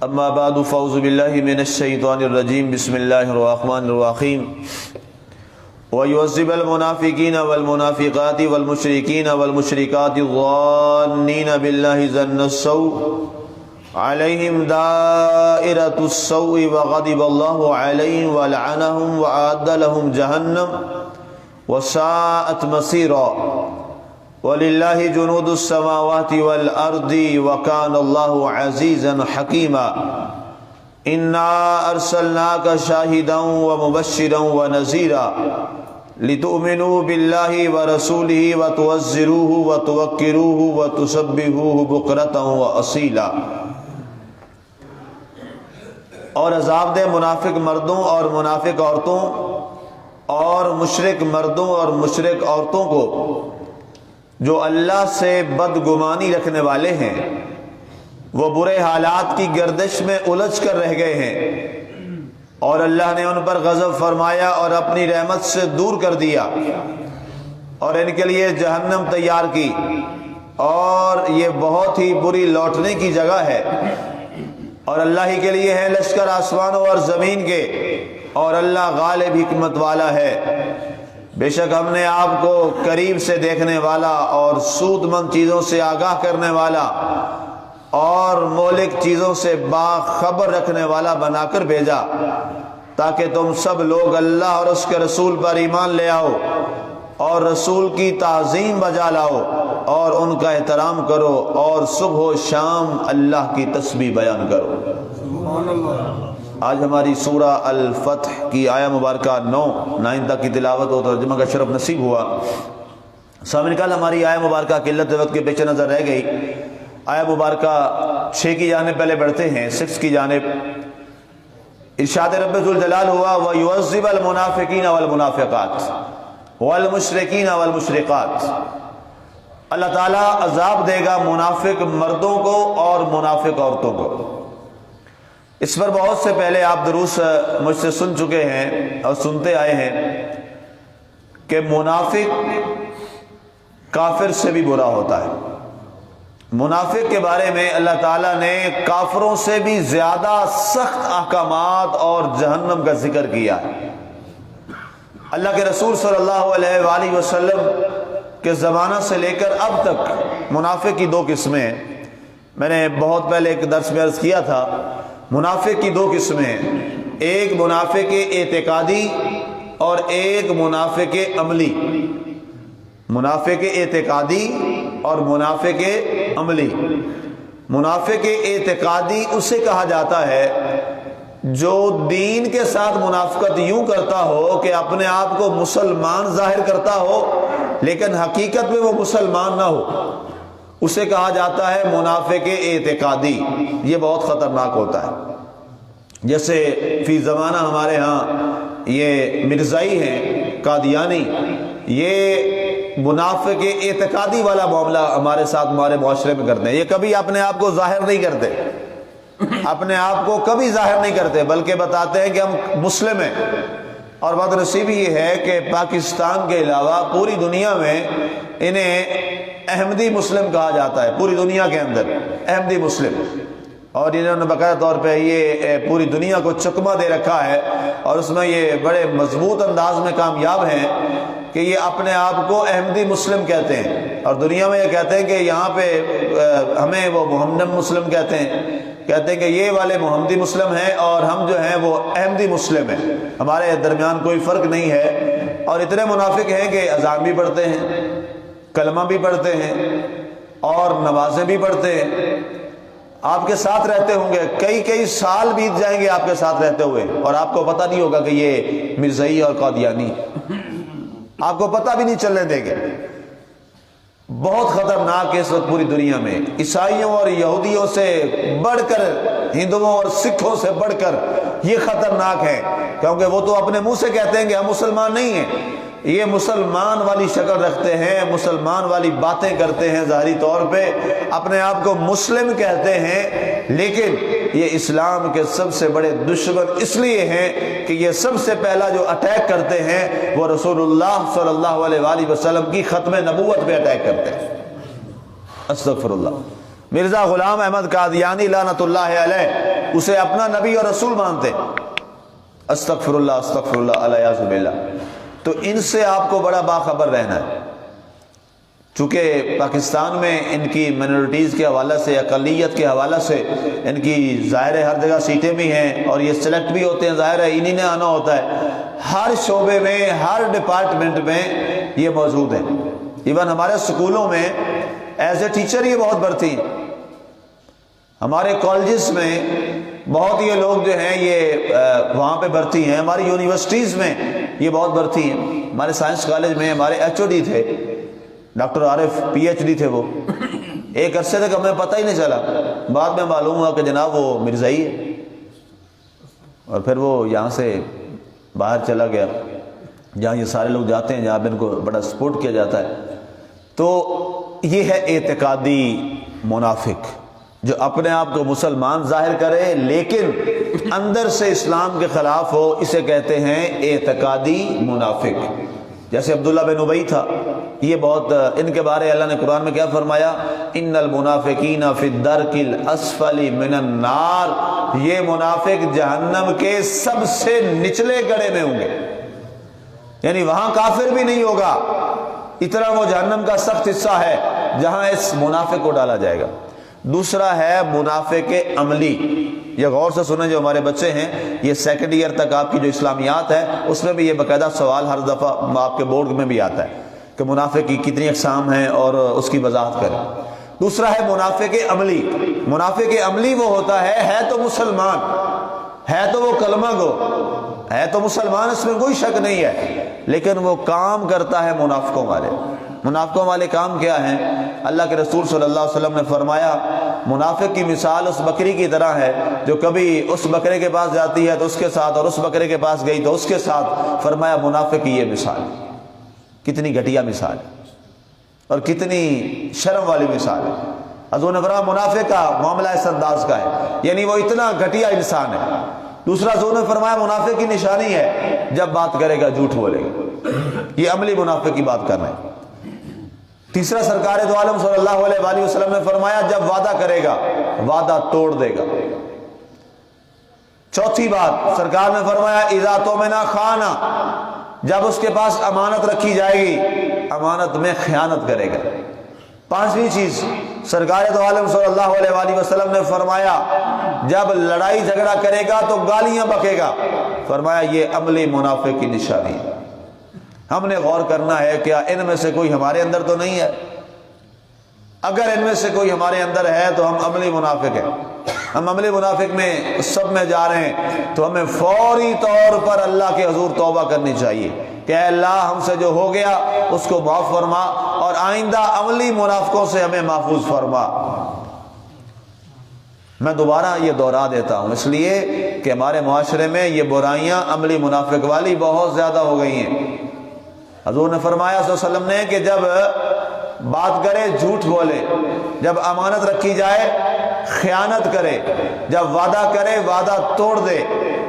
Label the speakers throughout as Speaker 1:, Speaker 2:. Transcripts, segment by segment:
Speaker 1: اما بعد فاعوذ باللہ من الشیطان الرجیم بسم اللہ الرحمن الرحیم وَيُعَذِّبَ الْمُنَافِقِينَ وَالْمُنَافِقَاتِ وَالْمُشْرِكِينَ وَالْمُشْرِكَاتِ الظَّانِّينَ بِاللَّهِ ظَنَّ السَّوْءِ عَلَيْهِمْ دَائِرَةُ السَّوْءِ وَغَضِبَ اللَّهُ عَلَيْهِمْ وَلَعَنَهُمْ وَأَعَدَّ لَهُمْ جَهَنَّمَ وَسَاءَتْ مَصِيرًا وَلِلَّهِ جُنُودُ السَّمَاوَاتِ وَالْأَرْضِ وَكَانَ اللَّهُ عَزِيزًا حَكِيمًا إِنَّا أَرْسَلْنَاكَ شَاهِدًا وَمُبَشِّرًا وَنَذِيرًا لِتُؤْمِنُوا بِاللَّهِ وَرَسُولِهِ وَتُعَزِّرُوهُ وَتُوَقِّرُوهُ وَتُسَبِّحُوهُ بُكْرَةً وَأَصِيلًا۔ اور عذاب دے منافق مردوں اور منافق عورتوں اور مشرک مردوں اور مشرک عورتوں کو جو اللہ سے بدگمانی رکھنے والے ہیں، وہ برے حالات کی گردش میں الجھ کر رہ گئے ہیں اور اللہ نے ان پر غضب فرمایا اور اپنی رحمت سے دور کر دیا اور ان کے لیے جہنم تیار کی، اور یہ بہت ہی بری لوٹنے کی جگہ ہے، اور اللہ ہی کے لیے ہے لشکر آسمانوں اور زمین کے، اور اللہ غالب حکمت والا ہے۔ بے شک ہم نے آپ کو قریب سے دیکھنے والا اور سود مند چیزوں سے آگاہ کرنے والا اور مہلک چیزوں سے باخبر رکھنے والا بنا کر بھیجا تاکہ تم سب لوگ اللہ اور اس کے رسول پر ایمان لے آؤ اور رسول کی تعظیم بجا لاؤ اور ان کا احترام کرو اور صبح و شام اللہ کی تسبیح بیان کرو۔ سبحان اللہ۔ آج ہماری سورہ الفتح کی آیہ مبارکہ 9 تک کی تلاوت و ترجمہ کا شرف نصیب ہوا۔ سامنے کل ہماری آیہ مبارکہ قلت وقت کے پیچھے نظر رہ گئی۔ آیہ مبارکہ 6 کی جانب پہلے بڑھتے ہیں، 6 کی جانب ارشاد رب ذوالجلال ہوا وَيُعَذِّبَ الْمُنَافِقِينَ وَالْمُنَافِقَاتِ وَالْمُشْرِكِينَ وَالْمُشْرِقَاتِ۔ اللہ تعالیٰ عذاب دے گا منافق مردوں کو اور منافق عورتوں کو۔ اس پر بہت سے پہلے آپ دروس مجھ سے سن چکے ہیں اور سنتے آئے ہیں کہ منافق کافر سے بھی برا ہوتا ہے۔ منافق کے بارے میں اللہ تعالیٰ نے کافروں سے بھی زیادہ سخت احکامات اور جہنم کا ذکر کیا ہے۔ اللہ کے رسول صلی اللہ علیہ وآلہ وسلم کے زمانہ سے لے کر اب تک منافق کی 2 قسمیں ہیں۔ میں نے بہت پہلے ایک درس میں عرض کیا تھا، منافق کی 2 قسمیں ہیں، ایک منافق اعتقادی اور ایک منافق عملی۔ منافق اعتقادی اور منافق عملی۔ منافق اعتقادی اسے کہا جاتا ہے جو دین کے ساتھ منافقت یوں کرتا ہو کہ اپنے آپ کو مسلمان ظاہر کرتا ہو لیکن حقیقت میں وہ مسلمان نہ ہو، اسے کہا جاتا ہے منافق اعتقادی۔ یہ بہت خطرناک ہوتا ہے۔ جیسے فی زمانہ ہمارے ہاں یہ مرزائی ہیں، قادیانی، یہ منافق اعتقادی والا معاملہ ہمارے ساتھ ہمارے معاشرے میں کرتے ہیں۔ یہ کبھی اپنے آپ کو ظاہر نہیں کرتے، اپنے آپ کو کبھی ظاہر نہیں کرتے، بلکہ بتاتے ہیں کہ ہم مسلم ہیں۔ اور بات نصیب یہ ہے کہ پاکستان کے علاوہ پوری دنیا میں انہیں احمدی مسلم کہا جاتا ہے، پوری دنیا کے اندر احمدی مسلم، اور انہوں نے باقاعدہ طور پہ یہ پوری دنیا کو چکمہ دے رکھا ہے، اور اس میں یہ بڑے مضبوط انداز میں کامیاب ہیں کہ یہ اپنے آپ کو احمدی مسلم کہتے ہیں، اور دنیا میں یہ کہتے ہیں کہ یہاں پہ ہمیں وہ محمد مسلم کہتے ہیں کہ یہ والے محمدی مسلم ہیں اور ہم جو ہیں وہ احمدی مسلم ہیں، ہمارے درمیان کوئی فرق نہیں ہے۔ اور اتنے منافق ہیں کہ اذان بھی پڑھتے ہیں، کلمہ بھی پڑھتے ہیں اور نمازیں بھی پڑھتے ہیں، آپ کے ساتھ رہتے ہوں گے، کئی سال بیت جائیں گے آپ کے ساتھ رہتے ہوئے، اور آپ کو پتہ نہیں ہوگا کہ یہ مرزائی اور قادیانی، آپ کو پتہ بھی نہیں چلنے دیں گے۔ بہت خطرناک ہے اس وقت پوری دنیا میں، عیسائیوں اور یہودیوں سے بڑھ کر، ہندوؤں اور سکھوں سے بڑھ کر یہ خطرناک ہے، کیونکہ وہ تو اپنے منہ سے کہتے ہیں کہ ہم مسلمان نہیں ہیں، یہ مسلمان والی شکل رکھتے ہیں، مسلمان والی باتیں کرتے ہیں، ظاہری طور پہ اپنے آپ کو مسلم کہتے ہیں، لیکن یہ اسلام کے سب سے بڑے دشمن اس لیے ہیں کہ یہ سب سے پہلا جو اٹیک کرتے ہیں وہ رسول اللہ صلی اللہ علیہ وآلہ وسلم کی ختم نبوت پہ اٹیک کرتے ہیں۔ استغفر اللہ۔ مرزا غلام احمد قادیانی لعنت اللہ علیہ اسے اپنا نبی اور رسول مانتے ہیں۔ استغفر اللہ الیاذ باللہ۔ تو ان سے آپ کو بڑا باخبر رہنا ہے، چونکہ پاکستان میں ان کی مائنورٹیز کے حوالے سے، اقلیت کے حوالے سے ان کی ظاہر ہے ہر جگہ سیٹیں بھی ہیں اور یہ سلیکٹ بھی ہوتے ہیں، ظاہر ہے انہی نے آنا ہوتا ہے۔ ہر شعبے میں، ہر ڈپارٹمنٹ میں یہ موجود ہیں۔ ایون ہمارے سکولوں میں ایز اے ٹیچر یہ بہت بڑھتی ہیں، ہمارے کالجز میں بہت یہ لوگ جو ہیں یہ وہاں پہ بھرتی ہیں، ہماری یونیورسٹیز میں یہ بہت بھرتی ہیں۔ ہمارے سائنس کالج میں ہمارے ایچ او ڈی تھے ڈاکٹر عارف، پی ایچ ڈی تھے وہ، ایک عرصے تک ہمیں پتہ ہی نہیں چلا، بعد میں معلوم ہوا کہ جناب وہ مرزائی ہے، اور پھر وہ یہاں سے باہر چلا گیا جہاں یہ سارے لوگ جاتے ہیں، جہاں پہ ان کو بڑا سپورٹ کیا جاتا ہے۔ تو یہ ہے اعتقادی منافق، جو اپنے آپ کو مسلمان ظاہر کرے لیکن اندر سے اسلام کے خلاف ہو، اسے کہتے ہیں اعتقادی منافق۔ جیسے عبداللہ بن ابی تھا، یہ بہت ان کے بارے اللہ نے قرآن میں کیا فرمایا؟ ان المنافقین فی الدرک الاسفل من النار، یہ منافق جہنم کے سب سے نچلے گڑھے میں ہوں گے، یعنی وہاں کافر بھی نہیں ہوگا، اتنا وہ جہنم کا سخت حصہ ہے جہاں اس منافق کو ڈالا جائے گا۔ دوسرا ہے منافق عملی، یہ غور سے سنیں جو ہمارے بچے ہیں، یہ سیکنڈ ایئر تک آپ کی جو اسلامیات ہے اس میں بھی یہ باقاعدہ سوال ہر دفعہ آپ کے بورڈ میں بھی آتا ہے کہ منافق کی کتنی اقسام ہیں اور اس کی وضاحت کریں۔ دوسرا ہے منافق عملی۔ منافق عملی وہ ہوتا ہے تو مسلمان ہے، تو وہ کلمہ گو ہے، تو مسلمان، اس میں کوئی شک نہیں ہے، لیکن وہ کام کرتا ہے منافقوں والے۔ منافقوں والے کام کیا ہیں؟ اللہ کے رسول صلی اللہ علیہ وسلم نے فرمایا منافق کی مثال اس بکری کی طرح ہے جو کبھی اس بکرے کے پاس جاتی ہے تو اس کے ساتھ، اور اس بکرے کے پاس گئی تو اس کے ساتھ۔ فرمایا منافق کی یہ مثال، کتنی گھٹیا مثال ہے اور کتنی شرم والی مثال ہے۔ حضور نے فرمایا منافق کا معاملہ اس انداز کا ہے، یعنی وہ اتنا گھٹیا انسان ہے۔ دوسرا حضور نے فرمایا منافق کی نشانی ہے جب بات کرے گا جھوٹ بولے گا، یہ عملی منافق کی بات کر رہے ہیں۔ تیسرا سرکار دو عالم صلی اللہ علیہ وآلہ وسلم نے فرمایا جب وعدہ کرے گا وعدہ توڑ دے گا۔ چوتھی بات سرکار نے فرمایا اذا تؤمنا خانا، جب اس کے پاس امانت رکھی جائے گی امانت میں خیانت کرے گا۔ پانچویں چیز سرکار دو عالم صلی اللہ علیہ وآلہ وسلم نے فرمایا جب لڑائی جھگڑا کرے گا تو گالیاں بکے گا۔ فرمایا یہ عملی منافق کی نشانی ہے۔ ہم نے غور کرنا ہے کیا ان میں سے کوئی ہمارے اندر تو نہیں ہے؟ اگر ان میں سے کوئی ہمارے اندر ہے تو ہم عملی منافق ہیں۔ ہم عملی منافق میں سب میں جا رہے ہیں تو ہمیں فوری طور پر اللہ کے حضور توبہ کرنی چاہیے کہ اے اللہ ہم سے جو ہو گیا اس کو معاف فرما اور آئندہ عملی منافقوں سے ہمیں محفوظ فرما۔ میں دوبارہ یہ دہرا دیتا ہوں اس لیے کہ ہمارے معاشرے میں یہ برائیاں عملی منافق والی بہت زیادہ ہو گئی ہیں۔ حضور نے فرمایا صلی اللہ علیہ وسلم نے کہ جب بات کرے جھوٹ بولے، جب امانت رکھی جائے خیانت کرے، جب وعدہ کرے وعدہ توڑ دے،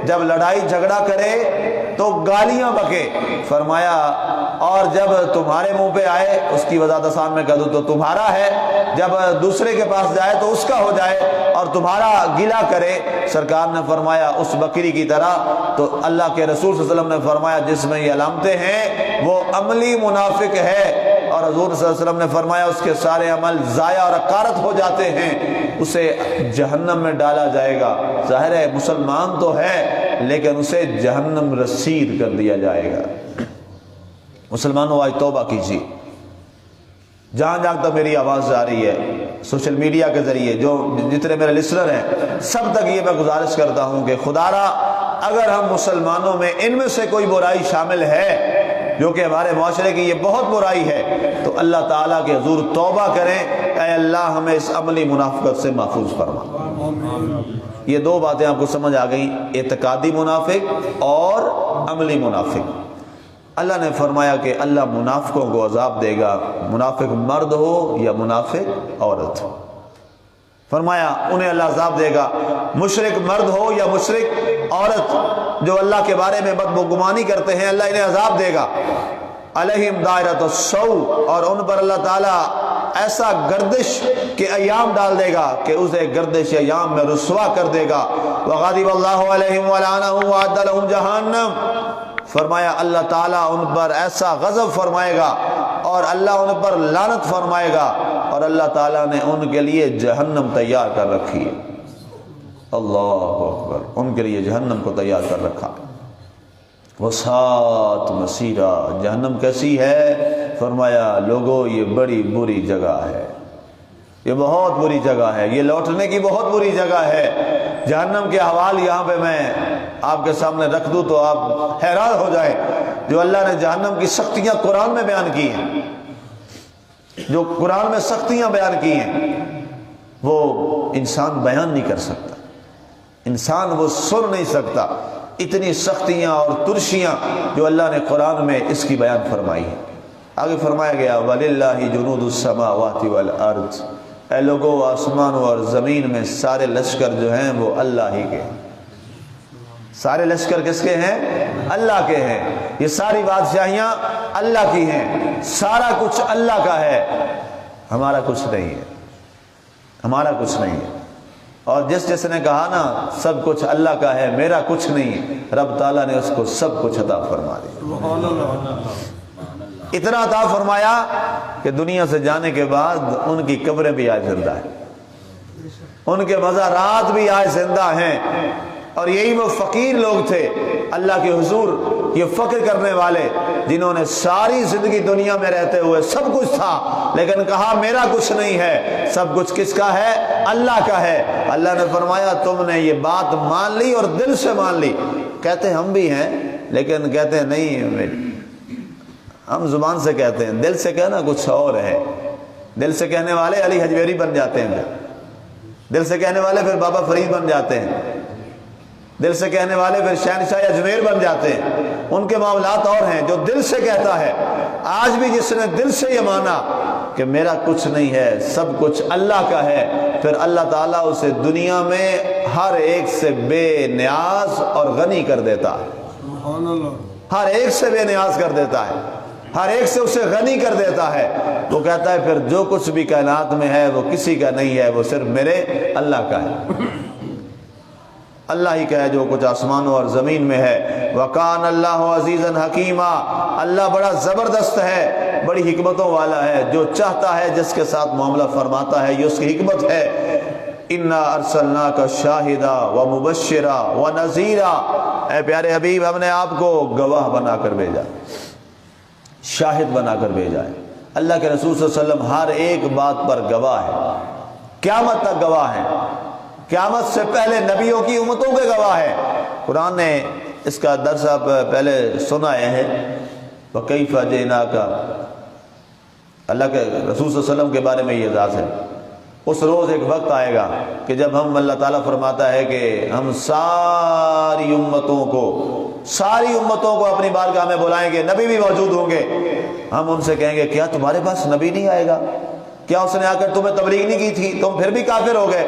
Speaker 1: جب لڑائی جھگڑا کرے تو گالیاں بکے۔ فرمایا اور جب تمہارے منہ پہ آئے، اس کی وضاحت آسان میں کہہ دوں تو تمہارا ہے، جب دوسرے کے پاس جائے تو اس کا ہو جائے اور تمہارا گلہ کرے۔ سرکار نے فرمایا اس بکری کی طرح۔ تو اللہ کے رسول صلی اللہ علیہ وسلم نے فرمایا جس میں یہ علامتیں ہیں وہ عملی منافق ہے، اور حضور صلی اللہ علیہ وسلم نے فرمایا اس کے سارے عمل ضائع اور اکارت ہو جاتے ہیں، اسے جہنم میں ڈالا جائے گا۔ ظاہر ہے مسلمان تو ہے لیکن اسے جہنم رسید کر دیا جائے گا۔ مسلمانوں آج توبہ کیجیے، جہاں جہاں تک میری آواز جا رہی ہے سوشل میڈیا کے ذریعے، جو جتنے میرے لسنر ہیں سب تک یہ میں گزارش کرتا ہوں کہ خدا را اگر ہم مسلمانوں میں ان میں سے کوئی برائی شامل ہے جو کہ ہمارے معاشرے کی یہ بہت برائی ہے تو اللہ تعالیٰ کے حضور توبہ کریں، اے اللہ ہمیں اس عملی منافقت سے محفوظ فرما۔ یہ دو باتیں آپ کو سمجھ آ گئیں، اعتقادی منافق اور عملی منافق۔ اللہ نے فرمایا کہ اللہ منافقوں کو عذاب دے گا، منافق مرد ہو یا منافق عورت ہو۔ فرمایا انہیں اللہ عذاب دے گا، مشرک مرد ہو یا مشرک عورت جو اللہ کے بارے میں بدگمانی کرتے ہیں، اللہ انہیں عذاب دے گا۔ علیہم دائرۃ السوء، اور ان پر اللہ تعالیٰ ایسا گردش کے ایام ڈال دے گا کہ اسے گردش ایام میں رسوا کر دے گا. وغضب اللہ علیہم ولعنہم وأعد لہم جہنم. فرمایا اللہ تعالیٰ ان پر ایسا غضب فرمائے گا اور اللہ ان پر لعنت فرمائے گا اور اللہ تعالیٰ نے ان کے لیے جہنم تیار کر رکھی ہے. اللہ اکبر. ان کے لیے جہنم کو تیار کر رکھا. وسعت مسیرہ. جہنم کیسی ہے؟ فرمایا لوگوں یہ بڑی بری جگہ ہے، یہ بہت بری جگہ ہے، یہ لوٹنے کی بہت بری جگہ ہے. جہنم کے حوال یہاں پہ میں آپ کے سامنے رکھ دوں تو آپ حیران ہو جائیں. جو اللہ نے جہنم کی سختیاں قرآن میں بیان کی ہیں، جو قرآن میں سختیاں بیان کی ہیں، وہ انسان بیان نہیں کر سکتا، انسان وہ سن نہیں سکتا. اتنی سختیاں اور ترشیاں جو اللہ نے قرآن میں اس کی بیان فرمائی ہے. آگے فرمایا گیا وَلِلَّهِ جُنُودُ السَّمَاوَاتِ وَالْأَرْضِ. اے لوگوں آسمانوں اور زمین میں سارے لشکر جو ہیں وہ اللہ ہی کے ہیں. سارے لشکر کس کے ہیں؟ اللہ کے ہیں. یہ ساری بادشاہیاں اللہ کی ہیں، سارا کچھ اللہ کا ہے. ہمارا کچھ نہیں ہے، ہمارا کچھ نہیں ہے. اور جس نے کہا نا سب کچھ اللہ کا ہے، میرا کچھ نہیں ہے، رب تعالیٰ نے اس کو سب کچھ عطا فرما دیا. اتنا عطا فرمایا کہ دنیا سے جانے کے بعد ان کی قبریں بھی آج زندہ ہیں، ان کے مزارات بھی آج زندہ ہیں. اور یہی وہ فقیر لوگ تھے اللہ کے حضور، یہ فقر کرنے والے جنہوں نے ساری زندگی دنیا میں رہتے ہوئے سب کچھ تھا لیکن کہا میرا کچھ نہیں ہے، سب کچھ کس کا ہے؟ اللہ کا ہے. اللہ نے فرمایا تم نے یہ بات مان لی اور دل سے مان لی. کہتے ہم بھی ہیں لیکن کہتے ہیں نہیں، ہم زبان سے کہتے ہیں، دل سے کہنا کچھ اور ہے. دل سے کہنے والے علی حجویری بن جاتے ہیں، دل سے کہنے والے پھر بابا فرید بن جاتے ہیں، دل سے کہنے والے پھر شہنشاہ اجمیر بن جاتے ہیں. ان کے معاملات اور ہیں. جو دل سے کہتا ہے، آج بھی جس نے دل سے یہ مانا کہ میرا کچھ نہیں ہے، سب کچھ اللہ کا ہے، پھر اللہ تعالیٰ اسے دنیا میں ہر ایک سے بے نیاز اور غنی کر دیتا ہے. ہر ایک سے بے نیاز کر دیتا ہے، ہر ایک سے اسے غنی کر دیتا ہے. وہ کہتا ہے پھر جو کچھ بھی کائنات میں ہے وہ کسی کا نہیں ہے، وہ صرف میرے اللہ کا ہے. اللہ ہی کا ہے جو کچھ آسمانوں اور زمین میں ہے. وَقَانَ اللَّهُ عَزِيزًا حَكِيمًا. اللہ بڑا زبردست ہے، بڑی حکمتوں والا ہے. جو چاہتا ہے جس کے ساتھ معاملہ فرماتا ہے، یہ اس کی حکمت ہے. اِنَّا أَرْسَلْنَاكَ شَاهِدًا وَمُبَشِّرًا وَنَذِيرًا. اے پیارے حبیب ہم نے آپ کو گواہ بنا کر بھیجا، شاہد بنا کر بھیجا ہے. اللہ کے رسول صلی اللہ علیہ وسلم ہر ایک بات پر گواہ ہے، قیامت تک گواہ ہے. قیامت سے پہلے نبیوں کی امتوں کے گواہ ہے. قرآن نے اس کا درس آپ پہلے سنا ہے. وَكَيْفَ جِئْنَاكَ. اللہ کے رسول صلی اللہ علیہ وسلم کے بارے میں یہ اعزاز ہے. اس روز ایک وقت آئے گا کہ جب ہم اللہ تعالیٰ فرماتا ہے کہ ہم ساری امتوں کو اپنی بارگاہ میں بلائیں گے، نبی بھی موجود ہوں گے. ہم ان سے کہیں گے کیا تمہارے پاس نبی نہیں آئے گا؟ کیا اس نے آ کر تمہیں تبلیغ نہیں کی تھی؟ تم پھر بھی کافر ہو گئے.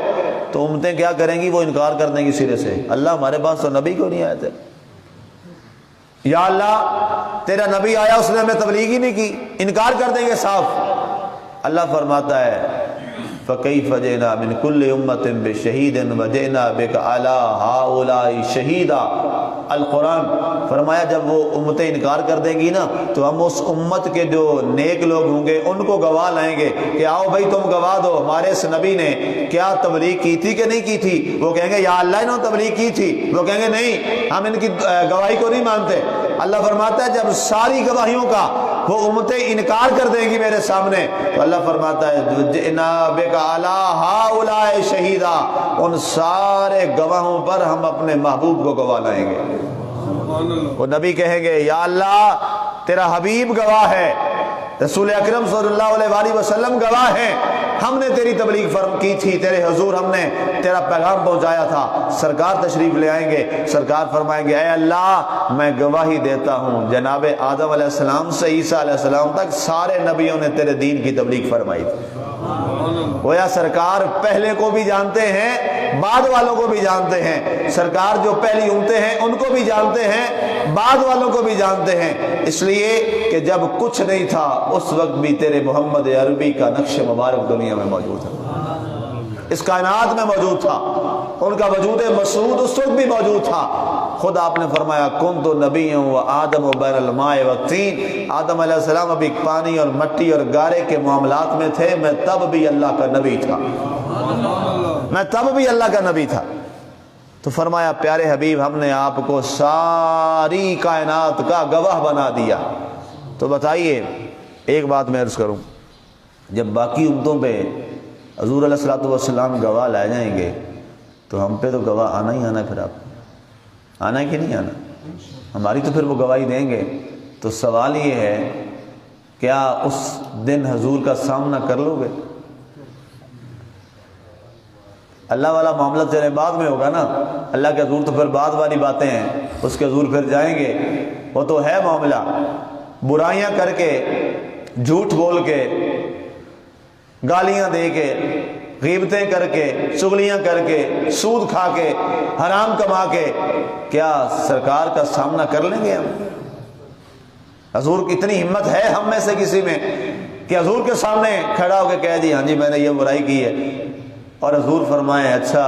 Speaker 1: تو امتیں کیا کریں گی؟ وہ انکار کر دیں گی سرے سے. اللہ ہمارے پاس تو نبی کو نہیں آئے تھے. یا اللہ تیرا نبی آیا اس نے ہمیں تبلیغ ہی نہیں کی. انکار کر دیں گے صاف. اللہ فرماتا ہے فَكَيْفَ جِئْنَا مِنْ كُلِّ أُمَّةٍ بِشَهِيدٍ وَجِئْنَا بِكَ عَلَىٰ هَٰؤُلَاءِ شَهِيدًا. القرآن فرمایا جب وہ امتیں انکار کر دیں گی نا تو ہم اس امت کے جو نیک لوگ ہوں گے ان کو گواہ لائیں گے کہ آؤ بھائی تم گواہ دو ہمارے اس نبی نے کیا تبلیغ کی تھی کہ نہیں کی تھی. وہ کہیں گے یا اللہ انہوں نے تبلیغ کی تھی. وہ کہیں گے نہیں ہم ان کی گواہی کو نہیں مانتے. اللہ فرماتا ہے جب ساری گواہیوں کا وہ امتیں انکار کر دیں گی میرے سامنے تو اللہ فرماتا ہے جئنا بک علی ہؤلاء شہیدا. ان سارے گواہوں پر ہم اپنے محبوب کو گواہ لائیں گے. وہ نبی کہیں گے یا اللہ تیرا حبیب گواہ ہے، رسول اکرم صلی اللہ علیہ وآلہ وسلم گواہ ہیں، ہم نے تیری تبلیغ فرم کی تھی، تیرے حضور ہم نے تیرا پیغام پہنچایا تھا. سرکار تشریف لے آئیں گے. سرکار فرمائیں گے اے اللہ میں گواہی دیتا ہوں جناب آدم علیہ السلام سے عیسیٰ علیہ السلام تک سارے نبیوں نے تیرے دین کی تبلیغ فرمائی تھی. گویا سرکار پہلے کو بھی جانتے ہیں بعد والوں کو بھی جانتے ہیں، سرکار جو پہلی امتیں ہیں ان کو بھی جانتے ہیں، بعد والوں کو بھی جانتے ہیں، اس لیے کہ جب کچھ نہیں تھا اس وقت بھی تیرے محمد عربی کا نقش مبارک دنیا میں موجود ہے، اس کائنات میں موجود تھا، ان کا وجود مسعود اس وقت بھی موجود تھا۔ خود آپ نے فرمایا کنت نبی و آدم و بین الماء والطین، آدم علیہ السلام ابھی پانی اور مٹی اور گارے کے معاملات میں تھے، میں تب بھی اللہ کا نبی تھا، میں تب بھی اللہ کا نبی تھا۔ تو فرمایا پیارے حبیب ہم نے آپ کو ساری کائنات کا گواہ بنا دیا۔ تو بتائیے ایک بات میں عرض کروں، جب باقی امتوں پہ حضور علیہ الصلوۃ والسلام گواہ لائے جائیں گے تو ہم پہ تو گواہ آنا ہی آنا ہے، پھر آپ آنا ہے کہ نہیں آنا؟ ہماری تو پھر وہ گواہی دیں گے۔ تو سوال یہ ہے کیا اس دن حضور کا سامنا کر لو گے؟ اللہ والا معاملہ تیرے بعد میں ہوگا نا، اللہ کے حضور تو پھر بعد والی باتیں ہیں، اس کے حضور پھر جائیں گے، وہ تو ہے معاملہ برائیاں کر کے، جھوٹ بول کے، گالیاں دے کے، غیبتیں کر کے، چغلیاں کر کے، سود کھا کے، حرام کما کے، کیا سرکار کا سامنا کر لیں گے ہم؟ حضور کی اتنی ہمت ہے ہم میں سے کسی میں کہ حضور کے سامنے کھڑا ہو کے کہہ دی ہاں جی میں نے یہ برائی کی ہے، اور حضور فرمائے اچھا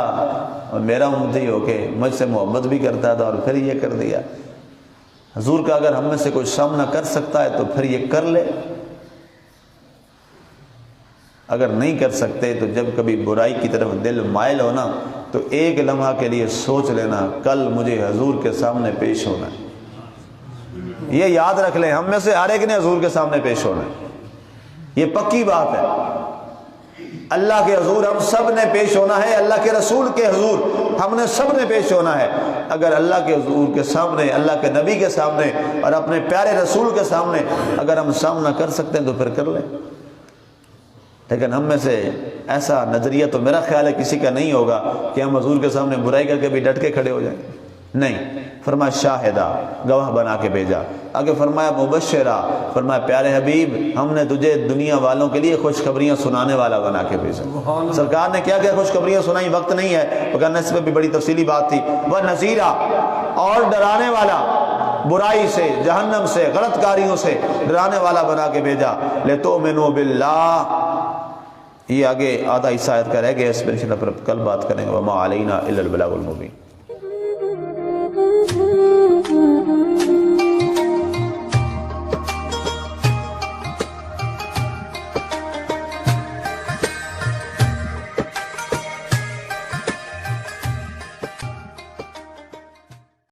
Speaker 1: میرا امتی ہو کے مجھ سے محبت بھی کرتا تھا اور پھر یہ کر دیا؟ حضور کا اگر ہم میں سے کوئی سامنا کر سکتا ہے تو پھر یہ کر لے، اگر نہیں کر سکتے تو جب کبھی برائی کی طرف دل مائل ہونا تو ایک لمحہ کے لیے سوچ لینا کل مجھے حضور کے سامنے پیش ہونا ہے۔ یہ یاد رکھ لیں ہم میں سے ہر ایک نے حضور کے سامنے پیش ہونا ہے، یہ پکی بات ہے۔ اللہ کے حضور ہم سب نے پیش ہونا ہے، اللہ کے رسول کے حضور ہم نے سب نے پیش ہونا ہے۔ اگر اللہ کے حضور کے سامنے، اللہ کے نبی کے سامنے اور اپنے پیارے رسول کے سامنے اگر ہم سامنا کر سکتے ہیں تو پھر کر لیں، لیکن ہم میں سے ایسا نظریہ تو میرا خیال ہے کسی کا نہیں ہوگا کہ ہم حضور کے سامنے برائی کر کے بھی ڈٹ کے کھڑے ہو جائیں، نہیں۔ فرمایا شاہدہ، گواہ بنا کے بھیجا، آگے فرمایا مبشرہ، فرمایا پیارے حبیب ہم نے تجھے دنیا والوں کے لیے خوشخبریاں سنانے والا بنا کے بھیجا۔ سرکار نے کیا کیا خوشخبریاں سنائی، وقت نہیں ہے وگرنہ اس پہ بھی بڑی تفصیلی بات تھی۔ وہ نذیرہ، اور ڈرانے والا، برائی سے، جہنم سے، غلط کاریوں سے ڈرانے والا بنا کے بھیجا۔ لِتُؤْمِنُوا بِاللَّهِ، یہ آگے آدھا حصہ آیت کا رہ گیا، اس پہ انشاءاللہ کل بات کریں گے۔ وَمَا عَلَيْنَا إِلَّا الْبَلَاغُ الْمُبِينُ۔